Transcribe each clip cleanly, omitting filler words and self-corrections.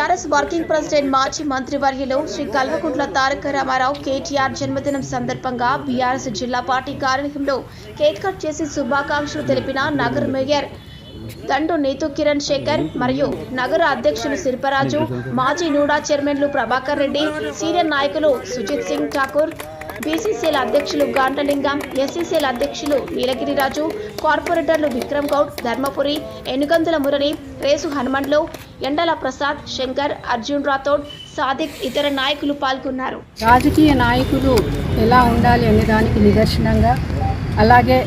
TRS working president మాజీ మంత్రివర్యులు శ్రీ కల్వకుంట్ల తారక రామారావు కేటీఆర్ జన్మదినం సందర్భంగా బీఆర్ఎస్ జిల్లా పార్టీ కార్యాలయంలో కేక్ కట్ చేసి శుభాకాంక్షలు తెలిపిన నగర మేయర్ దండు నీతు కిరణ్ శేఖర్ మరియు నగర అధ్యక్షులు శిల్పరాజు, మాజీ నూడా చైర్మన్లు ప్రభాకర్ రెడ్డి, సీనియర్ నాయకులు సుజిత్ సింగ్ ఠాకూర్, బీసీసీఎల్ అధ్యక్షులు గాంటలింగం, ఎస్సీసీఎల్ అధ్యక్షులు నీలగిరిరాజు, కార్పొరేటర్లు విక్రమ్ గౌడ్, ధర్మపురి, ఎనుగందుల మురళి, రేసు హనుమండ్లు, ఎండల ప్రసాద్, శంకర్, అర్జున్ రాథోడ్, సాదిక్ ఇతర నాయకులు పాల్గొన్నారు. రాజకీయ నాయకులు ఎలా ఉండాలి అనే దానికి నిదర్శనంగా, అలాగే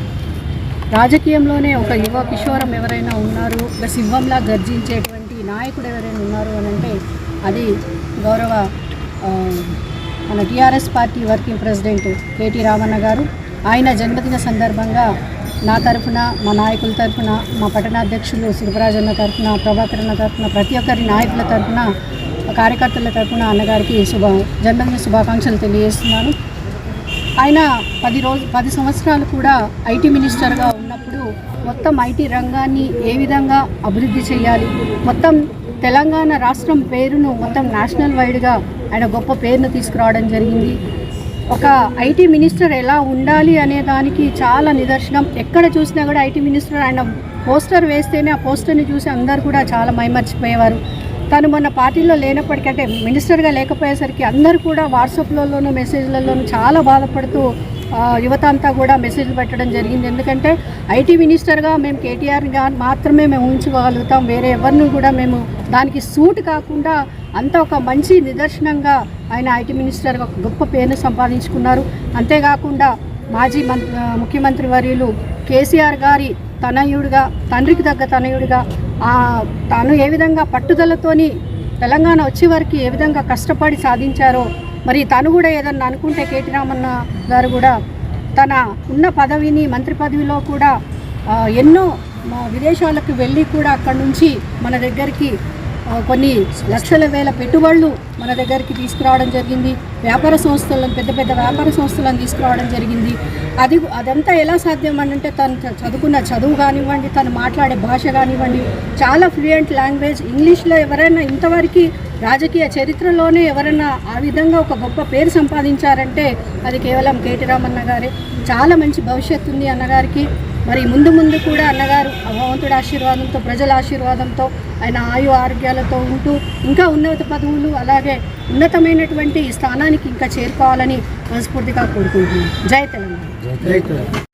రాజకీయంలోనే ఒక యువ కిషోరం ఎవరైనా ఉన్నారు, ఒక సింహంలా గర్జించేటువంటి నాయకుడు ఎవరైనా ఉన్నారు అని అంటే అది గౌరవ మన TRS party working president KT Ramanna గారు. ఆయన జన్మదిన సందర్భంగా నా తరఫున, మా నాయకుల తరఫున, మా పట్టణాధ్యక్షులు శిల్పరాజన్న తరఫున, ప్రభాకర్ అన్న తరఫున, ప్రతి ఒక్కరి నాయకుల తరఫున, కార్యకర్తల తరఫున అన్నగారికి జన్మదిన శుభాకాంక్షలు తెలియజేస్తున్నాను. ఆయన 10 సంవత్సరాలు కూడా ఐటీ మినిస్టర్గా ఉన్నప్పుడు మొత్తం ఐటీ రంగాన్ని ఏ విధంగా అభివృద్ధి చేయాలి, మొత్తం తెలంగాణ రాష్ట్రం పేరును మొత్తం నేషనల్ వైడ్గా ఆయన గొప్ప పేరును తీసుకురావడం జరిగింది. ఒక ఐటీ మినిస్టర్ ఎలా ఉండాలి అనే దానికి చాలా నిదర్శనం. ఎక్కడ చూసినా కూడా ఐటీ మినిస్టర్ ఆయన పోస్టర్ వేస్తేనే ఆ పోస్టర్ని చూసి అందరు కూడా చాలా మైమర్చిపోయేవారు. తను మొన్న పార్టీలో లేనప్పటికంటే మినిస్టర్గా లేకపోయేసరికి అందరూ కూడా వాట్సాప్లలోనూ మెసేజ్లలోనూ చాలా బాధపడుతూ యువత అంతా కూడా మెసేజ్లు పెట్టడం జరిగింది. ఎందుకంటే ఐటీ మినిస్టర్గా మేము కేటీఆర్గా మాత్రమే మేము ఊహించుకోగలుగుతాం, వేరే ఎవరిని కూడా మేము దానికి సూట్ కాకుండా అంత ఒక మంచి నిదర్శనంగా ఆయన ఐటీ మినిస్టర్గా ఒక గొప్ప పేరును సంపాదించుకున్నారు. అంతేకాకుండా మాజీ ముఖ్యమంత్రి వర్యులు కేసీఆర్ గారి తనయుడిగా, తండ్రికి తగ్గ తనయుడిగా తాను ఏ విధంగా పట్టుదలతోని తెలంగాణ వచ్చే వరకు ఏ విధంగా కష్టపడి సాధించారో, మరి తను కూడా ఏదన్నా అనుకుంటే కేటీ రామన్న గారు కూడా తన ఉన్న పదవిని, మంత్రి పదవిలో కూడా ఎన్నో విదేశాలకు వెళ్ళి కూడా అక్కడి నుంచి మన దగ్గరికి కొన్ని లక్షల వేల పెట్టుబడులు మన దగ్గరికి తీసుకురావడం జరిగింది. వ్యాపార సంస్థలను, పెద్ద పెద్ద వ్యాపార సంస్థలను తీసుకురావడం జరిగింది. అదంతా ఎలా సాధ్యం అంటే తను చదువుకున్న చదువు కానివ్వండి, తను మాట్లాడే భాష కానివ్వండి, చాలా ఫ్లూయెంట్ లాంగ్వేజ్. ఇంగ్లీష్లో ఎవరైనా ఇంతవరకు రాజకీయ చరిత్రలోనే ఎవరైనా ఆ విధంగా ఒక గొప్ప పేరు సంపాదించారంటే అది కేవలం కేటీ రామన్న గారే. చాలా మంచి భవిష్యత్తు ఉంది అన్నగారికి. మరి ముందు కూడా అన్నగారు భగవంతుడి ఆశీర్వాదంతో, ప్రజల ఆశీర్వాదంతో, ఆయన ఆయు ఆరోగ్యాలతో ఉంటూ ఇంకా ఉన్నత పదవులు, అలాగే ఉన్నతమైనటువంటి స్థానానికి ఇంకా చేరుకోవాలని మనస్ఫూర్తిగా కోరుకుంటున్నాను. జై తెలంగాణ.